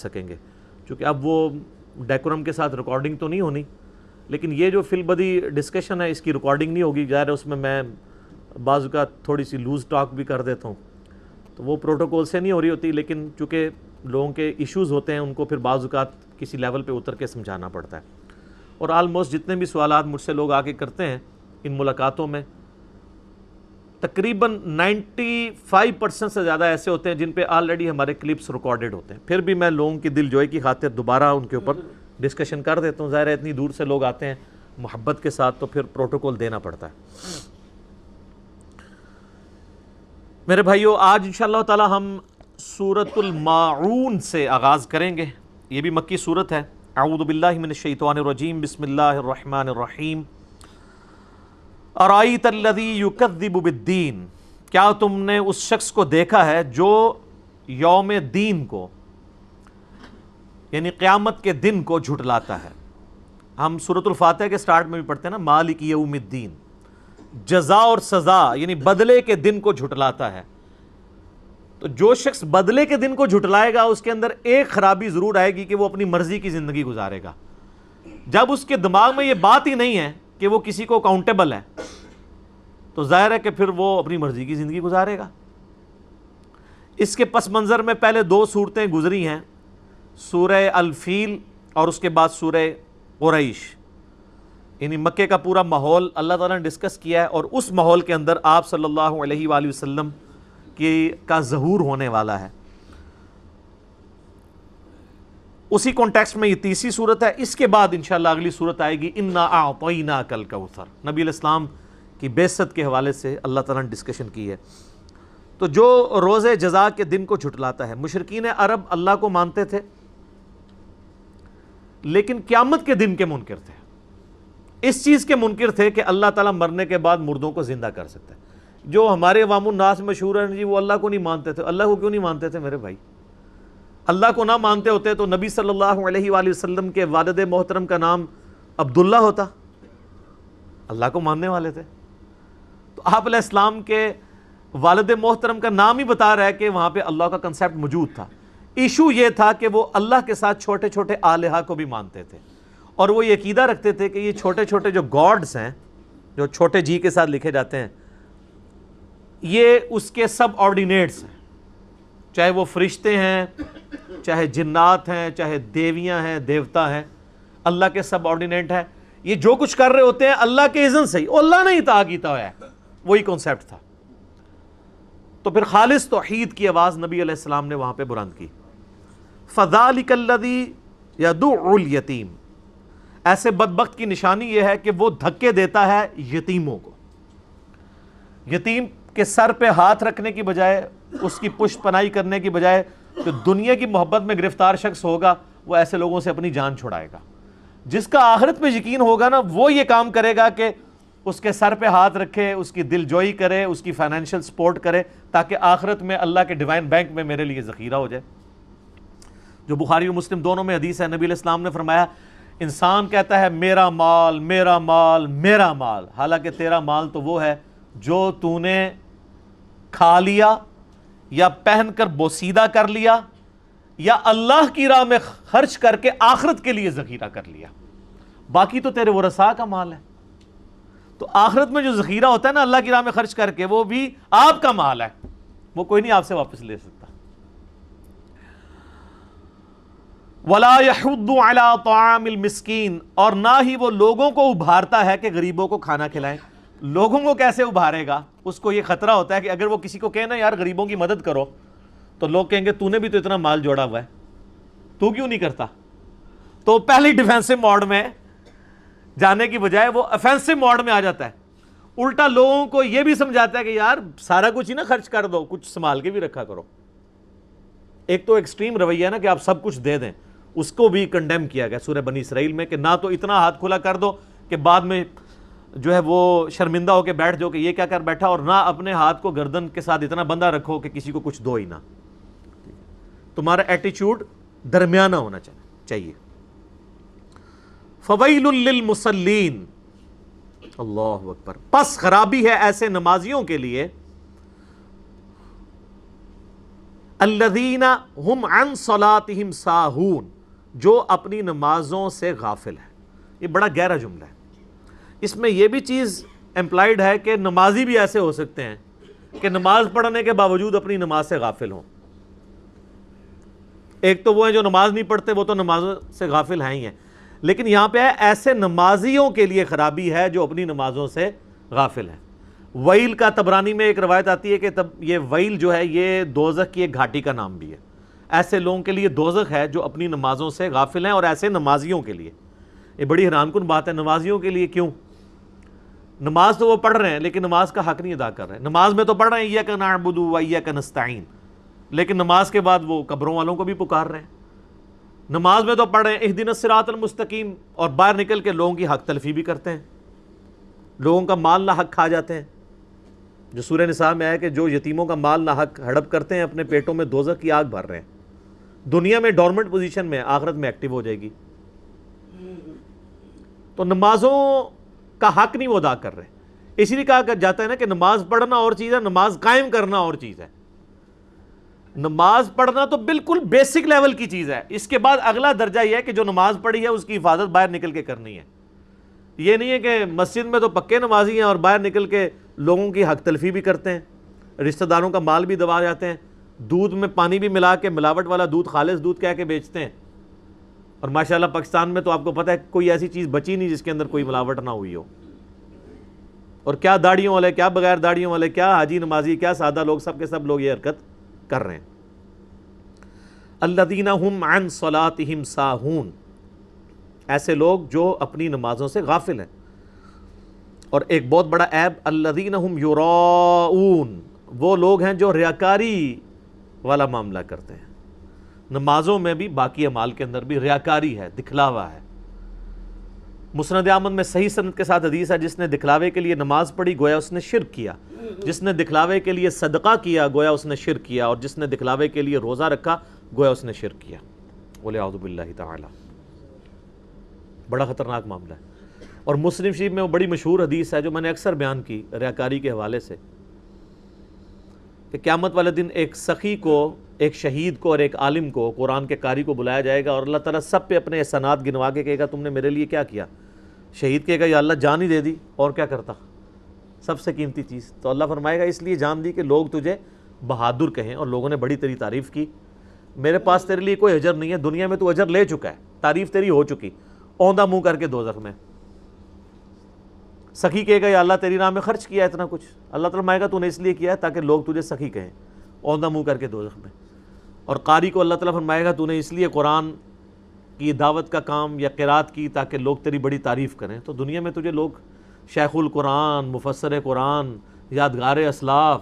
سکیں گے، چونکہ اب وہ ڈیکورم کے ساتھ ریکارڈنگ تو نہیں ہونی، لیکن یہ جو فی البدی ڈسکشن ہے اس کی ریکارڈنگ نہیں ہوگی، ظاہر ہے اس میں بعض اوقات تھوڑی سی لوز ٹاک بھی کر دیتا ہوں، تو وہ پروٹوکول سے نہیں ہو رہی ہوتی، لیکن چونکہ لوگوں کے ایشوز ہوتے ہیں ان کو پھر بعض اوقات کسی لیول پہ اتر کے سمجھانا پڑتا ہے، اور آلموسٹ جتنے بھی سوالات مجھ سے لوگ آ کے کرتے ہیں ان ملاقاتوں میں، تقریباً 95% سے زیادہ ایسے ہوتے ہیں جن پہ آلریڈی ہمارے کلپس ریکارڈڈ ہوتے ہیں، پھر بھی میں لوگوں کی دل جوئی کی خاطر دوبارہ ان کے اوپر ڈسکشن کر دیتا ہوں، ظاہر ہے اتنی دور سے لوگ آتے ہیں محبت کے ساتھ تو پھر پروٹوکول دینا پڑتا ہے۔ میرے بھائیو، آج انشاءاللہ تعالی ہم سورۃ الماعون سے آغاز کریں گے، یہ بھی مکی سورت ہے۔ اعوذ باللہ من الشیطان الرجیم، بسم اللہ الرحمن الرحیم۔ ارائیت الذی یکذب بالدین، کیا تم نے اس شخص کو دیکھا ہے جو یوم دین کو یعنی قیامت کے دن کو جھٹلاتا ہے۔ ہم سورۃ الفاتحہ کے سٹارٹ میں بھی پڑھتے ہیں نا، مالک یوم الدین، جزا اور سزا یعنی بدلے کے دن کو جھٹلاتا ہے۔ تو جو شخص بدلے کے دن کو جھٹلائے گا اس کے اندر ایک خرابی ضرور آئے گی کہ وہ اپنی مرضی کی زندگی گزارے گا۔ جب اس کے دماغ میں یہ بات ہی نہیں ہے کہ وہ کسی کو اکاؤنٹیبل ہے تو ظاہر ہے کہ پھر وہ اپنی مرضی کی زندگی گزارے گا۔ اس کے پس منظر میں پہلے دو صورتیں گزری ہیں، سورہ الفیل اور اس کے بعد سورہ قریش، یعنی مکے کا پورا ماحول اللہ تعالیٰ نے ڈسکس کیا ہے، اور اس ماحول کے اندر آپ صلی اللہ علیہ وآلہ وسلم کا ظہور ہونے والا ہے۔ اسی کانٹیکسٹ میں یہ تیسری صورت ہے۔ اس کے بعد انشاءاللہ اگلی صورت آئے گی انا اعطیناک الکوثر، نبی علیہ السلام کی بعثت کے حوالے سے اللہ تعالیٰ نے ڈسکشن کی ہے۔ تو جو روز جزا کے دن کو جھٹلاتا ہے، مشرکین عرب اللہ کو مانتے تھے لیکن قیامت کے دن کے منکر تھے، اس چیز کے منکر تھے کہ اللہ تعالیٰ مرنے کے بعد مردوں کو زندہ کر سکتا ہے۔ جو ہمارے عوام الناس مشہور ہیں جی وہ اللہ کو نہیں مانتے تھے، اللہ کو کیوں نہیں مانتے تھے میرے بھائی؟ اللہ کو نہ مانتے ہوتے تو نبی صلی اللہ علیہ وآلہ وسلم کے والد محترم کا نام عبداللہ ہوتا، اللہ کو ماننے والے تھے۔ تو آپ علیہ السلام کے والد محترم کا نام ہی بتا رہا ہے کہ وہاں پہ اللہ کا کنسیپٹ موجود تھا۔ ایشو یہ تھا کہ وہ اللہ کے ساتھ چھوٹے چھوٹے آلہہ کو بھی مانتے تھے، اور وہ یہ عقیدہ رکھتے تھے کہ یہ چھوٹے چھوٹے جو گاڈز ہیں جو چھوٹے جی کے ساتھ لکھے جاتے ہیں یہ اس کے سب آرڈینیٹس ہیں، چاہے وہ فرشتے ہیں، چاہے جنات ہیں، چاہے دیویاں ہیں، دیوتا ہیں، اللہ کے سب آرڈینیٹ ہیں، یہ جو کچھ کر رہے ہوتے ہیں اللہ کے اذن سے ہی، اللہ نے ہی عطا کیتا ہوا ہے، وہی کانسیپٹ تھا۔ تو پھر خالص توحید کی آواز نبی علیہ السلام نے وہاں پہ بلند کی۔ فَذَلِكَ الَّذِي يَدُعُّ الْيَتِيمَ، ایسے بدبخت کی نشانی یہ ہے کہ وہ دھکے دیتا ہے یتیموں کو۔ یتیم کے سر پہ ہاتھ رکھنے کی بجائے، اس کی پشت پناہی کرنے کی بجائے، جو دنیا کی محبت میں گرفتار شخص ہوگا وہ ایسے لوگوں سے اپنی جان چھڑائے گا۔ جس کا آخرت میں یقین ہوگا نا وہ یہ کام کرے گا کہ اس کے سر پہ ہاتھ رکھے، اس کی دل جوئی کرے، اس کی فائنینشیل سپورٹ کرے، تاکہ آخرت میں اللہ کے ڈیوائن بینک میں میرے لیے ذخیرہ ہو جائے۔ جو بخاری و مسلم دونوں میں حدیث ہے، نبی علیہ السلام نے فرمایا انسان کہتا ہے میرا مال میرا مال میرا مال، حالانکہ تیرا مال تو وہ ہے جو تو نے کھا لیا یا پہن کر بوسیدہ کر لیا یا اللہ کی راہ میں خرچ کر کے آخرت کے لیے ذخیرہ کر لیا، باقی تو تیرے ورثاء کا مال ہے۔ تو آخرت میں جو ذخیرہ ہوتا ہے نا اللہ کی راہ میں خرچ کر کے، وہ بھی آپ کا مال ہے، وہ کوئی نہیں آپ سے واپس لے سکتا۔ وَلَا يَحُضُّ عَلَىٰ طَعَامِ الْمِسْكِينِ، اور نہ ہی وہ لوگوں کو ابھارتا ہے کہ غریبوں کو کھانا کھلائیں۔ لوگوں کو کیسے ابھارے گا؟ اس کو یہ خطرہ ہوتا ہے کہ اگر وہ کسی کو کہے نا یار غریبوں کی مدد کرو، تو لوگ کہیں گے تو نے بھی تو اتنا مال جوڑا ہوا ہے، تو کیوں نہیں کرتا؟ تو پہلی ڈیفینسو موڈ میں جانے کی بجائے وہ افینسو موڈ میں آ جاتا ہے، الٹا لوگوں کو یہ بھی سمجھاتا ہے کہ یار سارا کچھ ہی نہ خرچ کر دو، کچھ سنبھال کے بھی رکھا کرو۔ ایک تو ایکسٹریم رویہ ہے نا کہ آپ سب کچھ دے دیں، اس کو بھی کنڈیم کیا گیا سورہ بنی اسرائیل میں، کہ نہ تو اتنا ہاتھ کھلا کر دو کہ بعد میں جو ہے وہ شرمندہ ہو کے بیٹھ جاؤ کہ یہ کیا کر بیٹھا، اور نہ اپنے ہاتھ کو گردن کے ساتھ اتنا بندہ رکھو کہ کسی کو کچھ دو ہی نہ۔ تمہارا ایٹیچیوڈ درمیانہ ہونا چاہیے۔ فَوَيْلٌ لِّلْمُصَلِّينَ، اللہ اکبر، پس خرابی ہے ایسے نمازیوں کے لیے الذین ہم عن صلاتہم ساہون، جو اپنی نمازوں سے غافل ہے۔ یہ بڑا گہرا جملہ ہے، اس میں یہ بھی چیز امپلائڈ ہے کہ نمازی بھی ایسے ہو سکتے ہیں کہ نماز پڑھنے کے باوجود اپنی نماز سے غافل ہوں۔ ایک تو وہ ہیں جو نماز نہیں پڑھتے، وہ تو نمازوں سے غافل ہیں ہی ہیں، لیکن یہاں پہ ہے ایسے نمازیوں کے لیے خرابی ہے جو اپنی نمازوں سے غافل ہیں۔ ویل کا طبرانی میں ایک روایت آتی ہے کہ یہ ویل جو ہے یہ دوزخ کی ایک گھاٹی کا نام بھی ہے۔ ایسے لوگوں کے لیے دوزخ ہے جو اپنی نمازوں سے غافل ہیں، اور ایسے نمازیوں کے لیے یہ بڑی حیران کن بات ہے۔ نمازیوں کے لیے کیوں؟ نماز تو وہ پڑھ رہے ہیں لیکن نماز کا حق نہیں ادا کر رہے ہیں۔ نماز میں تو پڑھ رہے ہیں ایاک نعبد و ایاک نستعین، لیکن نماز کے بعد وہ قبروں والوں کو بھی پکار رہے ہیں۔ نماز میں تو پڑھ رہے ہیں اہدنا الصراط المستقیم، اور باہر نکل کے لوگوں کی حق تلفی بھی کرتے ہیں، لوگوں کا مال نہ حق کھا جاتے ہیں۔ جو سورہ نساء میں ہے کہ جو یتیموں کا مال نہ حق ہڑپ کرتے ہیں اپنے پیٹوں میں دوزخ کی آگ بھر رہے ہیں۔ دنیا میں ڈورمنٹ پوزیشن میں، آخرت میں ایکٹیو ہو جائے گی۔ تو نمازوں کا حق نہیں وہ ادا کر رہے، اسی لیے کہا جاتا ہے نا کہ نماز پڑھنا اور چیز ہے، نماز قائم کرنا اور چیز ہے۔ نماز پڑھنا تو بالکل بیسک لیول کی چیز ہے، اس کے بعد اگلا درجہ یہ ہے کہ جو نماز پڑھی ہے اس کی حفاظت باہر نکل کے کرنی ہے۔ یہ نہیں ہے کہ مسجد میں تو پکے نمازی ہیں اور باہر نکل کے لوگوں کی حق تلفی بھی کرتے ہیں، رشتہ داروں کا مال بھی دبا جاتے ہیں، دودھ میں پانی بھی ملا کے ملاوٹ والا دودھ خالص دودھ کہہ کے بیچتے ہیں۔ اور ماشاءاللہ پاکستان میں تو آپ کو پتہ ہے کوئی ایسی چیز بچی نہیں جس کے اندر کوئی ملاوٹ نہ ہوئی ہو۔ اور کیا داڑھیوں والے، کیا بغیر داڑھیوں والے، کیا حاجی نمازی، کیا سادہ لوگ، سب کے سب لوگ یہ حرکت کر رہے ہیں۔ الذین ہم عن صلاتہم ساہون، ایسے لوگ جو اپنی نمازوں سے غافل ہیں۔ اور ایک بہت بڑا عیب الذین ہم یراؤون، وہ لوگ ہیں جو ریاکاری والا معاملہ کرتے ہیں۔ نمازوں میں بھی، باقی اعمال کے اندر بھی ریاکاری ہے، دکھلاوا ہے۔ مسند احمد میں صحیح سند کے ساتھ حدیث ہے، جس نے دکھلاوے کے لیے نماز پڑھی گویا اس نے شرک کیا، جس نے دکھلاوے کے لیے صدقہ کیا گویا اس نے شرک کیا، اور جس نے دکھلاوے کے لیے روزہ رکھا گویا اس نے شرک کیا۔ وَلِعَوْذُ بِاللَّهِ تعالی، بڑا خطرناک معاملہ ہے۔ اور مسلم شریف میں وہ بڑی مشہور حدیث ہے جو میں نے اکثر بیان کی ریاکاری کے حوالے سے، کہ قیامت والے دن ایک سخی کو، ایک شہید کو اور ایک عالم کو، قرآن کے قاری کو بلایا جائے گا، اور اللہ تعالیٰ سب پہ اپنے احسانات گنوا کے کہے گا تم نے میرے لیے کیا کیا۔ شہید کہے گا یا اللہ جان ہی دے دی، اور کیا کرتا، سب سے قیمتی چیز۔ تو اللہ فرمائے گا اس لیے جان دی کہ لوگ تجھے بہادر کہیں، اور لوگوں نے بڑی تیری تعریف کی۔ میرے پاس تیرے لیے کوئی اجر نہیں ہے، دنیا میں تو اجر لے چکا ہے، تعریف تیری ہو چکی، اوندھا منہ کر کے دوزخ میں۔ سخی کہے گا یا اللہ تیری راہ میں خرچ کیا اتنا کچھ، اللہ تعالیٰ فرمائے گا تو نے اس لیے کیا ہے تاکہ لوگ تجھے سخی کہیں، اوندھا منہ کر کے دوزخ میں۔ اور قاری کو اللہ تعالیٰ فرمائے گا تو نے اس لیے قرآن کی دعوت کا کام یا قرات کی تاکہ لوگ تیری بڑی تعریف کریں۔ تو دنیا میں تجھے لوگ شیخ القرآن، مفسر قرآن، یادگار اسلاف،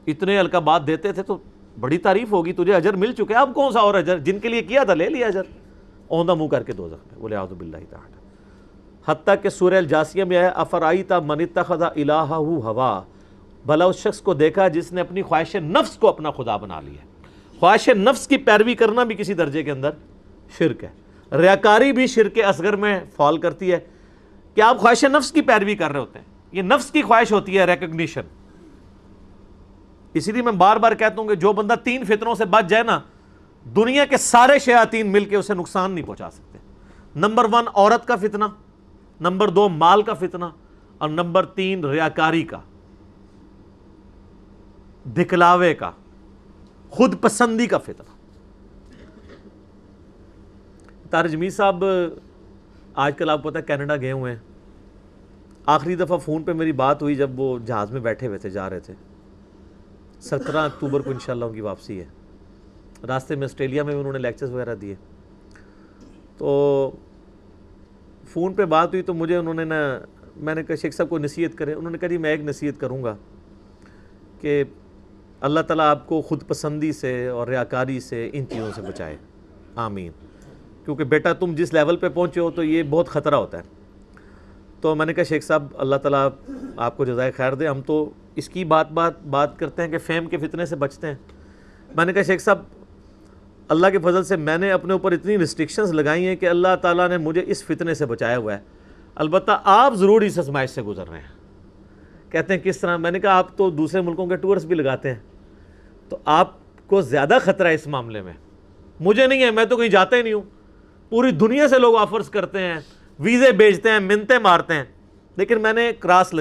اتنے القابات دیتے تھے تو بڑی تعریف ہوگی، تجھے اجر مل چکا ہے، اب کون سا اور اجر، جن کے لیے کیا تھا لے لیا اجر، اوندھا منہ کر کے دوزخ میں۔ وَلِعَوْذُ بِاللَّهِ تعالی۔ حتیٰ کہ سورہ الجاسیہ میں ہے افرائیت من اتخذ الہہ ہوا، بھلا اس شخص کو دیکھا جس نے اپنی خواہش نفس کو اپنا خدا بنا لیا۔ خواہش نفس کی پیروی کرنا بھی کسی درجے کے اندر شرک ہے۔ ریاکاری بھی شرک اصغر میں فال کرتی ہے کہ آپ خواہش نفس کی پیروی کر رہے ہوتے ہیں، یہ نفس کی خواہش ہوتی ہے ریکگنیشن۔ اسی لیے میں بار بار کہتا ہوں کہ جو بندہ 3 فتنوں سے بچ جائے نا، دنیا کے سارے شیاطین مل کے اسے نقصان نہیں پہنچا سکتے۔ نمبر 1 عورت کا فتنہ، نمبر 2 مال کا فتنہ، اور نمبر 3 ریاکاری کا، دکھلاوے کا، خود پسندی کا فتنہ۔ طاہر جمیل صاحب آج کل آپ کو پتہ ہے کینیڈا گئے ہوئے ہیں۔ آخری دفعہ فون پہ میری بات ہوئی جب وہ جہاز میں بیٹھے ہوئے تھے، جا رہے تھے۔ 17 اکتوبر کو انشاءاللہ ان کی واپسی ہے۔ راستے میں آسٹریلیا میں انہوں نے لیکچرز وغیرہ دیے، تو فون پہ بات ہوئی تو مجھے انہوں نے میں نے کہا شیخ صاحب کو نصیحت کریں۔ انہوں نے کہا جی میں ایک نصیحت کروں گا کہ اللہ تعالیٰ آپ کو خود پسندی سے اور ریاکاری سے، ان چیزوں سے بچائے، آمین۔ کیونکہ بیٹا تم جس لیول پہ پہنچے ہو تو یہ بہت خطرہ ہوتا ہے۔ تو میں نے کہا شیخ صاحب اللہ تعالیٰ آپ کو جزائے خیر دے، ہم تو اس کی بات کرتے ہیں کہ فیم کے فتنے سے بچتے ہیں۔ میں نے کہا شیخ صاحب اللہ کے فضل سے میں نے اپنے اوپر اتنی ریسٹرکشنز لگائی ہیں کہ اللہ تعالیٰ نے مجھے اس فتنے سے بچایا ہوا ہے، البتہ آپ ضرور اس آزمائش سے گزر رہے ہیں۔ کہتے ہیں کس طرح؟ میں نے کہا آپ تو دوسرے ملکوں کے ٹورس بھی لگاتے ہیں، تو آپ کو زیادہ خطرہ ہے اس معاملے میں. مجھے نہیں ہے, میں تو کہیں جاتا ہی نہیں ہوں. پوری دنیا سے لوگ آفرز کرتے ہیں, ویزے بھیجتے ہیں, منتیں مارتے ہیں, لیکن میں نے کراس